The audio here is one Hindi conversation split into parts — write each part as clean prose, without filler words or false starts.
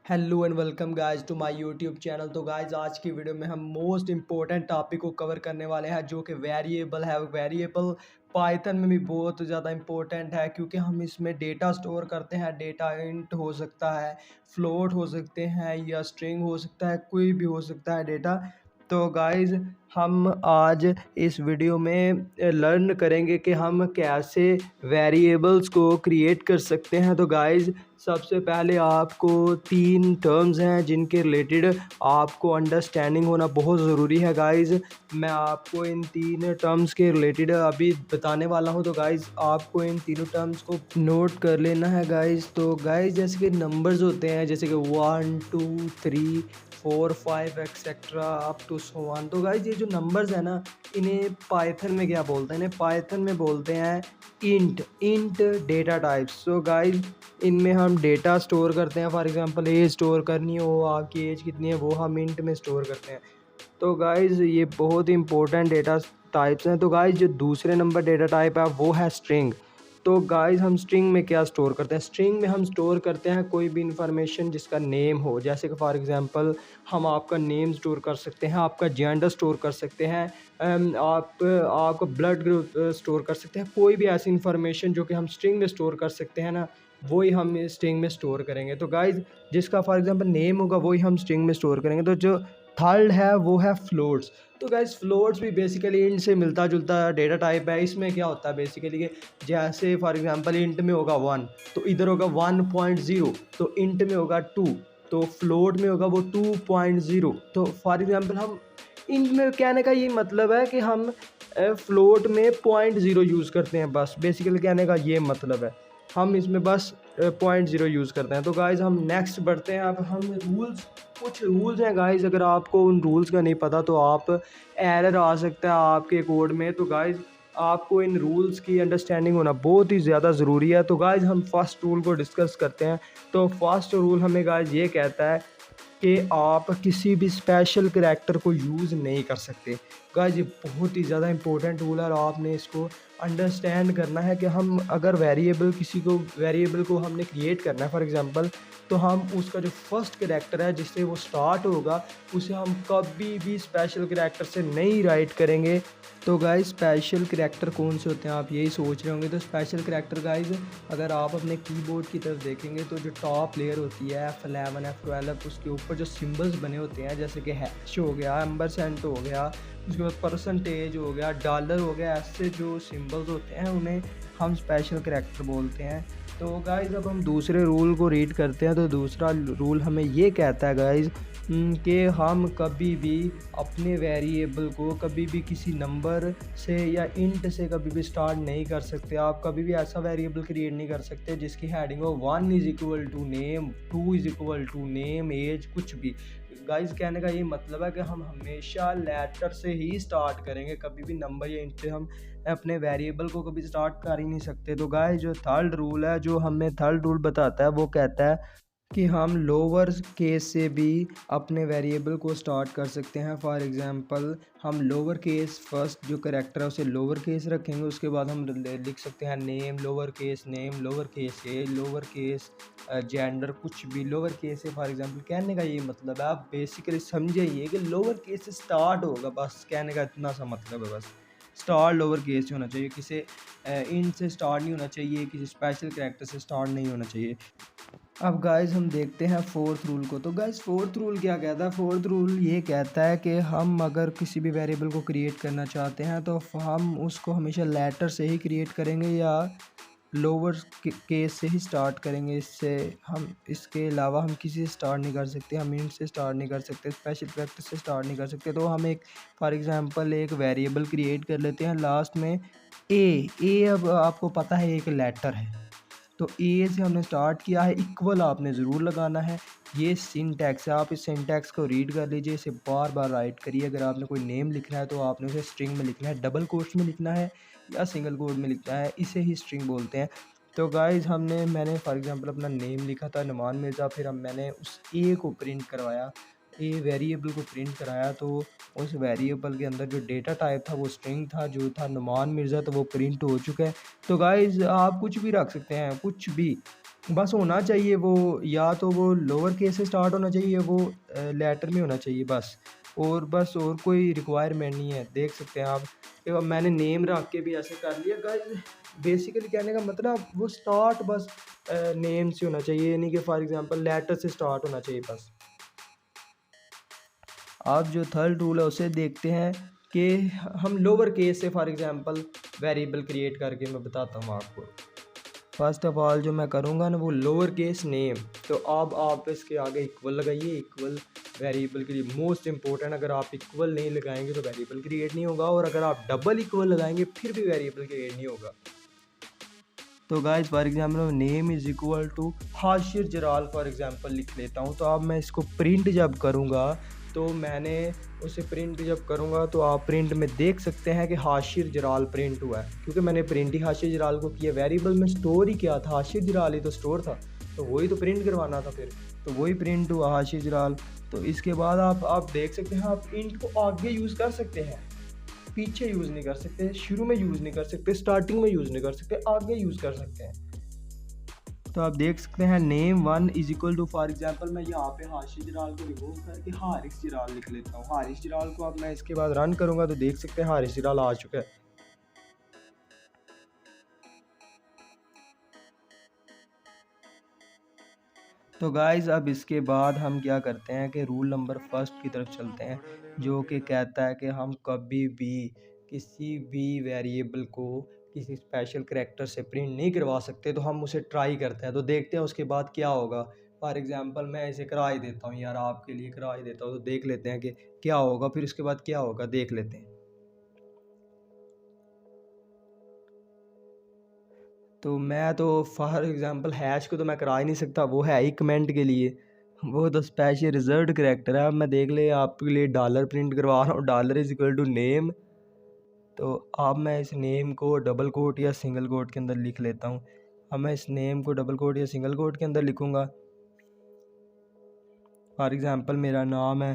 Hello and welcome guys to my YouTube channel. तो गाइस आज की वीडियो में हम मोस्ट इंपॉर्टेंट टॉपिक को कवर करने वाले हैं जो कि वेरिएबल है। वेरिएबल पाइथन में भी बहुत ज़्यादा इंपॉर्टेंट है क्योंकि हम इसमें डेटा स्टोर करते हैं। डेटा इंट हो सकता है, फ्लोट हो सकते हैं या स्ट्रिंग हो सकता है, कोई भी हो सकता है डेटा। तो गाइस हम आज इस वीडियो में लर्न करेंगे कि हम कैसे वेरिएबल्स को क्रिएट कर सकते हैं। तो गाइस सबसे पहले आपको तीन टर्म्स हैं जिनके रिलेटेड आपको अंडरस्टैंडिंग होना बहुत ज़रूरी है गाइस। मैं आपको इन तीन टर्म्स के रिलेटेड अभी बताने वाला हूं। तो गाइस आपको इन तीनों टर्म्स को नोट कर लेना है गाइस। तो गाइस जैसे कि नंबर्स होते हैं, जैसे कि 1 2 3 4 5 etcetera up to so on. तो गाइस ये जो नंबर्स है ना, इन्हें पाइथन में क्या बोलते हैं? इन्हें पाइथन में बोलते हैं int data types. So guys इनमें हम डेटा स्टोर करते हैं। फॉर एग्जांपल एज स्टोर करनी हो, आपकी एज कितनी है वो हम इंट में स्टोर करते हैं। तो गाइस ये बहुत ही इंपॉर्टेंट डेटा टाइप्स हैं। तो गाइस जो दूसरे नंबर डेटा टाइप है वो है स्ट्रिंग। तो गाइस हम स्ट्रिंग में क्या स्टोर करते हैं? स्ट्रिंग में हम स्टोर करते हैं कोई भी इंफॉर्मेशन जिसका नेम हो। जैसे कि फॉर एग्जांपल हम आपका नेम स्टोर कर सकते हैं, आपका जेंडर स्टोर कर सकते हैं, आपका ब्लड ग्रुप स्टोर कर सकते हैं। कोई भी ऐसी इंफॉर्मेशन जो कि हम स्ट्रिंग में स्टोर कर सकते हैं ना, वही हम स्ट्रिंग में स्टोर करेंगे। तो गाइज जिसका फॉर एग्जांपल नेम होगा वही हम स्ट्रिंग में स्टोर करेंगे। तो जो थर्ड है वो है फ्लोट्स। तो गाइज फ्लोट्स भी बेसिकली इंट से मिलता जुलता डेटा टाइप है। इसमें क्या होता है बेसिकली कि जैसे फॉर एग्जांपल इंट में होगा 1 तो इधर होगा 1.0, तो इंट में होगा 2 तो फ्लोट में होगा वो 2.0। तो फॉर एग्जांपल हम इंट में कहने का ये मतलब है कि हम फ्लोट में 0.0 यूज़ करते हैं। बस बेसिकली कहने का ये मतलब है, हम इसमें बस 0.0 यूज़ करते हैं। तो गाइज़ हम नेक्स्ट बढ़ते हैं। अब हम कुछ रूल्स हैं गाइज़, अगर आपको उन रूल्स का नहीं पता तो आप एरर आ सकता है आपके कोड में। तो गाइज़ आपको इन रूल्स की अंडरस्टैंडिंग होना बहुत ही ज़्यादा ज़रूरी है। तो गाइज़ हम फर्स्ट रूल को डिस्कस करते हैं। तो फर्स्ट रूल हमें गाइज़ ये कहता है कि आप किसी भी स्पेशल करैक्टर को यूज़ नहीं कर सकते। गाइस ये बहुत ही ज़्यादा इंपॉर्टेंट रूल है और आपने इसको अंडरस्टैंड करना है कि हम अगर वेरिएबल को हमने क्रिएट करना है फॉर एग्जांपल, तो हम उसका जो फर्स्ट करैक्टर है जिससे वो स्टार्ट होगा उसे हम कभी भी स्पेशल करैक्टर से नहीं राइट करेंगे। तो गाइस स्पेशल करैक्टर कौन से होते हैं आप यही सोच रहे होंगे। तो स्पेशल करैक्टर गाइस अगर आप अपने कीबोर्ड की तरफ देखेंगे तो जो टॉप लेयर होती है F11 F12 उसके ऊपर जो सिंबल्स बने होते हैं, जैसे कि हैश हो गया, एम्बरसेंट हो गया, उसके बाद परसेंटेज हो गया, डॉलर हो गया, ऐसे जो सिंबल्स होते हैं उन्हें हम स्पेशल करैक्टर बोलते हैं। तो गाइज़ अब हम दूसरे रूल को रीड करते हैं। तो दूसरा रूल हमें ये कहता है गाइज़ कि हम कभी भी अपने वेरिएबल को कभी भी किसी नंबर से या इंट से कभी भी स्टार्ट नहीं कर सकते। आप कभी भी ऐसा वेरिएबल क्रिएट नहीं कर सकते जिसकी हेडिंग हो 1 is equal to name, 2 is equal to name, age, कुछ भी। गाइस कहने का ये मतलब है कि हम हमेशा लेटर से ही स्टार्ट करेंगे, कभी भी नंबर या इंट से हम अपने वेरिएबल को कभी स्टार्ट कर ही नहीं सकते। तो गाइस जो थर्ड रूल है, जो हमें थर्ड रूल बताता है वो कहता है कि हम लोअर केस से भी अपने वेरिएबल को स्टार्ट कर सकते हैं। फॉर एग्जांपल हम लोअर केस फर्स्ट जो करैक्टर है उसे लोअर केस रखेंगे, उसके बाद हम लिख सकते हैं name lower case name, lower case A, lower case gender, कुछ भी लोअर केस है। फॉर एग्जांपल कहने का ये मतलब है, आप बेसिकली समझिए कि लोअर केस से स्टार्ट होगा, बस कहने का इतना सा मतलब है। बस स्टार्ट लोअर केस से होना चाहिए, किसी इन से स्टार्ट नहीं होना चाहिए, किसी स्पेशल कैरेक्टर से स्टार्ट नहीं होना चाहिए। अब गाइस हम देखते हैं फोर्थ रूल को। तो गाइस फोर्थ रूल क्या कहता है? फोर्थ रूल ये कहता है कि हम अगर किसी भी वेरिएबल को क्रिएट करना चाहते हैं तो हम उसको हमेशा लेटर से ही क्रिएट करेंगे या लोअर केस से ही स्टार्ट करेंगे। इससे हम इसके अलावा हम किसी से स्टार्ट नहीं कर सकते, हम इंट से स्टार्ट नहीं कर सकते, स्पेशल कैरेक्टर से स्टार्ट नहीं कर सकते। तो हम एक फॉर एग्जांपल एक वेरिएबल क्रिएट कर लेते हैं लास्ट में ए। अब आपको पता है एक लेटर है, तो ए से हमने स्टार्ट किया है, इक्वल आपने ज़रूर लगाना है। ये सिंटैक्स है, आप इस सिंटैक्स को रीड कर लीजिए, इसे बार बार राइट करिए। अगर आपने कोई नेम लिखना है तो आपने उसे स्ट्रिंग में लिखना है, डबल कोट्स में लिखना है या सिंगल कोट में लिखना है, इसे ही स्ट्रिंग बोलते हैं। तो गाइज मैंने फॉर एग्जांपल अपना नेम लिखा था नुमान मिर्ज़ा, फिर मैंने उस ए को प्रिंट करवाया, ए वेरिएबल को प्रिंट कराया। तो उस वेरिएबल के अंदर जो डेटा टाइप था वो स्ट्रिंग था, जो था नुमान मिर्ज़ा, तो वो प्रिंट हो चुका है। तो गाइज़ आप कुछ भी रख सकते हैं, कुछ भी बस होना चाहिए वो, या तो वो लोअर केस से स्टार्ट होना चाहिए, वो लेटर में होना चाहिए बस। और बस और कोई रिक्वायरमेंट नहीं है। देख सकते हैं आप कि अब मैंने नेम रख के भी ऐसे कर लिया गाइस। बेसिकली कहने का मतलब वो स्टार्ट बस नेम से होना चाहिए, यानी कि फॉर एग्जांपल लेटर से स्टार्ट होना चाहिए बस। आप जो थर्ड रूल है उसे देखते हैं कि हम लोअर केस से फॉर एग्जांपल वेरिएबल क्रिएट करके मैं बताता हूँ आपको। फर्स्ट ऑफ ऑल जो मैं करूँगा ना वो लोअर केस नेम, तो अब आप इसके आगे इक्वल लगाइए। इक्वल वेरिएबल के लिए मोस्ट इंपॉर्टेंट, अगर आप इक्वल नहीं लगाएंगे तो वेरिएबल क्रिएट नहीं होगा, और अगर आप डबल इक्वल लगाएंगे फिर भी वेरिएबल क्रिएट नहीं होगा। तो guys for example name is equal to Hashir Jalal for example लिख लेता हूँ। तो अब मैं इसको प्रिंट जब करूँगा, तो मैंने उसे प्रिंट जब करूँगा तो आप प्रिंट में देख सकते हैं कि हाशिर जराल प्रिंट हुआ है, क्योंकि मैंने प्रिंट ही हाशिर जराल को किया। वेरिएबल में स्टोर ही क्या था, हाशिर जराल ही तो स्टोर था, तो वही तो प्रिंट करवाना था फिर, तो वही प्रिंट हुआ हाशिर जराल। तो इसके बाद आप देख सकते हैं, आप इंट को आगे यूज़ कर सकते हैं, पीछे यूज़ नहीं कर सकते, शुरू में यूज़ नहीं कर सकते, स्टार्टिंग में यूज़ नहीं कर सकते, आगे यूज़ कर सकते हैं। तो आप देख सकते हैं name one is equal to for example मैं यहाँ पे हाशिर जराल को रिमूव करके हारिस जराल लिख लेता हूँ। हारिस जराल को अब मैं इसके बाद रन करूँगा तो देख सकते हैं हारिस जराल आ चुका है। तो गाइज़ अब इसके बाद हम क्या करते हैं कि रूल नंबर फर्स्ट की तरफ चलते हैं, जो कि कहता है कि हम कभी भी किसी भी वेरिएबल को किसी स्पेशल करैक्टर से प्रिंट नहीं करवा सकते। तो हम उसे ट्राई करते हैं, तो देखते हैं उसके बाद क्या होगा। फॉर एग्जांपल मैं इसे करा ही देता हूँ यार, आपके लिए करा ही देता हूँ, तो देख लेते हैं कि क्या होगा, फिर उसके बाद क्या होगा देख लेते हैं। तो मैं तो फॉर एग्जांपल हैश को तो मैं करा ही नहीं सकता, वो है ही कमेंट के लिए, वो तो स्पेशल रिजर्व्ड करैक्टर है। अब मैं देख ले आपके लिए डॉलर प्रिंट करवा रहा हूँ, dollar is equal to name. तो अब मैं इस नेम को डबल कोट या सिंगल कोट के अंदर लिख लेता हूँ। अब मैं इस नेम को डबल कोट या सिंगल कोट के अंदर लिखूँगा। फॉर एग्ज़ाम्पल मेरा नाम है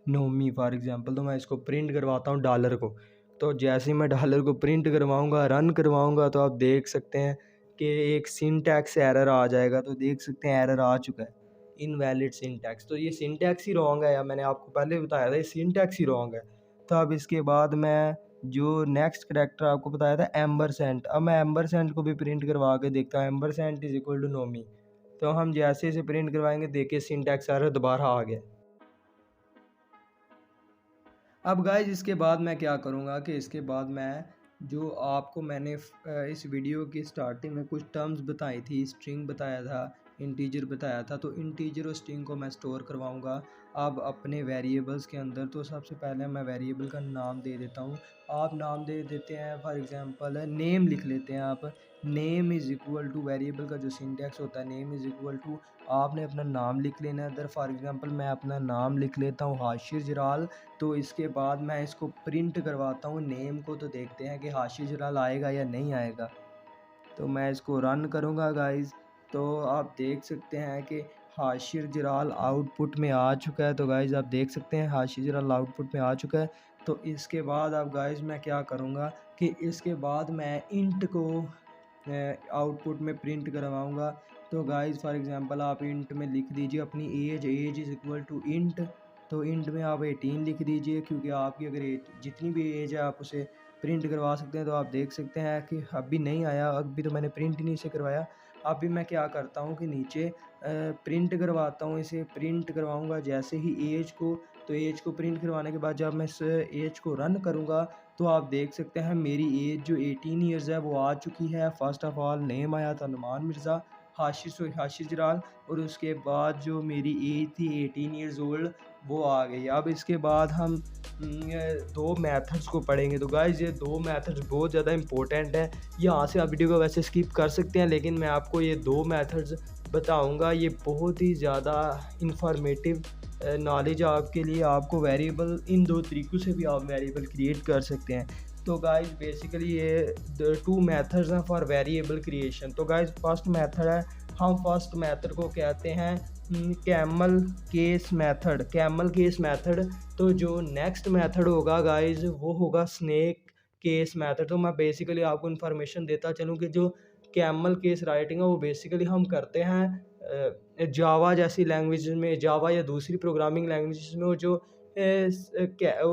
नोमी फॉर एग्ज़ाम्पल, तो मैं इसको प्रिंट करवाता हूँ डॉलर को। तो जैसे ही मैं डॉलर को प्रिंट करवाऊँगा, रन करवाऊँगा, तो आप देख सकते हैं कि एक सिंटैक्स एरर आ जाएगा। तो देख सकते हैं एरर आ चुका है, इनवैलिड सिंटैक्स। तो ये सिंटैक्स ही रॉन्ग है, या मैंने आपको पहले बताया था ये सिंटैक्स ही रॉन्ग है। तो अब इसके बाद मैं जो नेक्स्ट करैक्टर आपको बताया था एम्बरसेंट, अब मैं एम्बरसेंट को भी प्रिंट करवा के देखता हूँ। एम्बरसेंट इज इक्वल टू नोमी, तो हम जैसे इसे प्रिंट करवाएंगे देखिए सिंटैक्स एरर दोबारा आ गया। अब गाइज इसके बाद मैं क्या करूँगा कि इसके बाद मैं जो आपको मैंने इस वीडियो की स्टार्टिंग में कुछ टर्म्स बताई थी, स्ट्रिंग बताया था, इंटीजर बताया था, तो इंटीजर और स्ट्रिंग को मैं स्टोर करवाऊँगा अब अपने वेरिएबल्स के अंदर। तो सबसे पहले मैं वेरिएबल का नाम दे देता हूँ। आप नाम दे देते हैं फॉर एग्जांपल नेम लिख लेते हैं आप। Name is equal two variable का जो सिंटैक्स होता है, नेम इज़ इक्वल टू आपने अपना नाम लिख लेना है इधर। फॉर एग्जांपल मैं अपना नाम लिख लेता हूँ हाशिर जराल। तो इसके बाद मैं इसको प्रिंट करवाता हूँ नेम को, तो देखते हैं कि हाशिर जराल आएगा या नहीं आएगा। तो मैं इसको रन करूँगा गाइज़, तो आप देख सकते हैं कि हाशिर जराल आउटपुट में आ चुका है। तो गाइज़ आप देख सकते हैं हाशिर जराल आउटपुट में आ चुका है। तो इसके बाद अब गाइज़ मैं क्या करूँगा कि इसके बाद मैं इंट को आउटपुट में प्रिंट करवाऊँगा। तो गाइज़ फॉर एग्जांपल आप इंट में लिख दीजिए अपनी age, age is equal to int. तो इंट में आप 18 लिख दीजिए, क्योंकि आपकी अगर एज जितनी भी एज है आप उसे प्रिंट करवा सकते हैं। तो आप देख सकते हैं कि अभी नहीं आया, अभी तो मैंने प्रिंट ही नहीं इसे करवाया। अभी मैं क्या करता हूँ कि नीचे प्रिंट करवाता हूँ, इसे प्रिंट करवाऊँगा जैसे ही एज को। तो एज को प्रिंट करवाने के बाद जब मैं इस एज को रन करूँगा, तो आप देख सकते हैं मेरी एज जो 18 ईयर्स है वो आ चुकी है। फर्स्ट ऑफ ऑल नेम आया था नुमान मिर्ज़ा, हाशिर जराल, और उसके बाद जो मेरी एज थी 18 ईयर्स ओल्ड वो आ गई। अब इसके बाद हम दो मेथड्स को पढ़ेंगे। तो गाइज़ ये दो मेथड्स बहुत ज़्यादा इंपॉर्टेंट हैं। यहाँ से आप वीडियो को वैसे स्किप कर सकते हैं, लेकिन मैं आपको ये दो मेथड्स बताऊँगा। ये बहुत ही ज़्यादा इंफॉर्मेटिव नॉलेज आपके लिए। आपको वेरिएबल इन दो तरीक़ों से भी आप वेरिएबल क्रिएट कर सकते हैं। तो गाइज़ बेसिकली ये टू मेथड्स हैं फॉर वेरिएबल क्रिएशन। तो गाइज़ फर्स्ट मेथड है, हम फर्स्ट मेथड को कहते हैं camel case method, camel case method. तो जो नेक्स्ट मेथड होगा गाइज़ वो होगा स्नेक केस मेथड। तो मैं बेसिकली आपको इन्फॉर्मेशन देता चलूँ कि जो कैमल केस राइटिंग है वो बेसिकली हम करते हैं जावा जैसी लैंग्वेज में, जावा या दूसरी प्रोग्रामिंग लैंग्वेजेस में। वो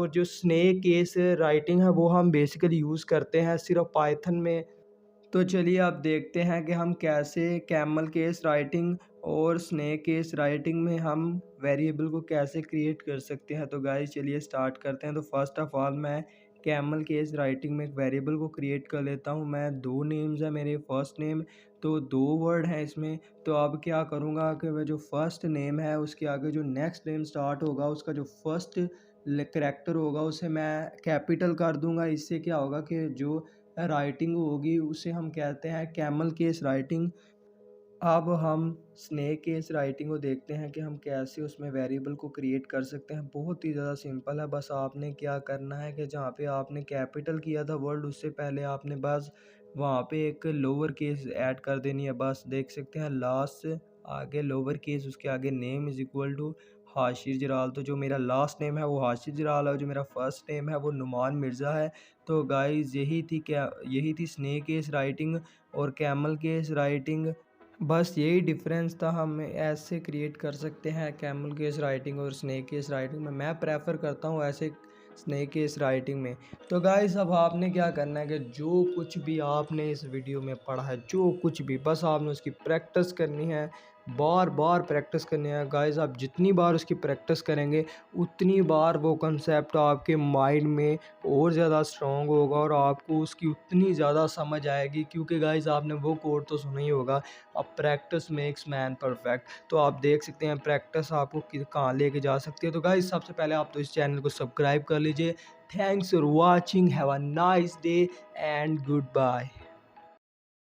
जो स्नेक केस राइटिंग है वो हम बेसिकली यूज़ करते हैं सिर्फ पाइथन में। तो चलिए अब देखते हैं कि हम कैसे कैमल केस राइटिंग और स्नेक केस राइटिंग में हम वेरिएबल को कैसे क्रिएट कर सकते हैं। तो गाइस चलिए स्टार्ट करते हैं। तो फर्स्ट ऑफ ऑल मैं कैमल केस राइटिंग में एक वेरिएबल को क्रिएट कर लेता हूं। मैं दो नेम्स है मेरे, फर्स्ट नेम, तो दो वर्ड हैं इसमें। तो अब क्या करूंगा कि मैं जो फर्स्ट नेम है उसके आगे जो नेक्स्ट नेम स्टार्ट होगा उसका जो फर्स्ट करैक्टर होगा उसे मैं कैपिटल कर दूंगा। इससे क्या होगा कि जो राइटिंग होगी उसे हम कहते हैं कैमल केस राइटिंग। अब हम स्नेक केस राइटिंग को देखते हैं कि हम कैसे उसमें वेरिएबल को क्रिएट कर सकते हैं। बहुत ही ज़्यादा सिंपल है, बस आपने क्या करना है कि जहाँ पे आपने कैपिटल किया था वर्ड उससे पहले आपने बस वहाँ पे एक लोअर केस ऐड कर देनी है। बस देख सकते हैं लास्ट आगे लोअर केस, उसके आगे name is equal to Hashir Jalal. तो जो मेरा लास्ट नेम है वो हाशिर जलाल है और जो मेरा फर्स्ट नेम है वो नुमान मिर्ज़ा है। तो गाइस यही थी स्नेक केस राइटिंग और कैमल केस राइटिंग। बस यही डिफरेंस था, हम ऐसे क्रिएट कर सकते हैं कैमल केस राइटिंग और स्नेक केस राइटिंग में। मैं प्रेफर करता हूँ ऐसे स्नेक केस राइटिंग में। तो गाइस अब आपने क्या करना है कि जो कुछ भी आपने इस वीडियो में पढ़ा है, जो कुछ भी, बस आपने उसकी प्रैक्टिस करनी है, बार बार प्रैक्टिस करनी है। गाइस आप जितनी बार उसकी प्रैक्टिस करेंगे उतनी बार वो कंसेप्ट आपके माइंड में और ज़्यादा स्ट्रॉन्ग होगा और आपको उसकी उतनी ज़्यादा समझ आएगी। क्योंकि गाइस आपने वो कोड तो सुना ही होगा, अब प्रैक्टिस मेक्स मैन परफेक्ट। तो आप देख सकते हैं प्रैक्टिस आपको कहाँ लेके जा सकती है। तो गाइस सबसे पहले आप तो इस चैनल को सब्सक्राइब कर लीजिए। Thanks for watching, have a nice day and good bye.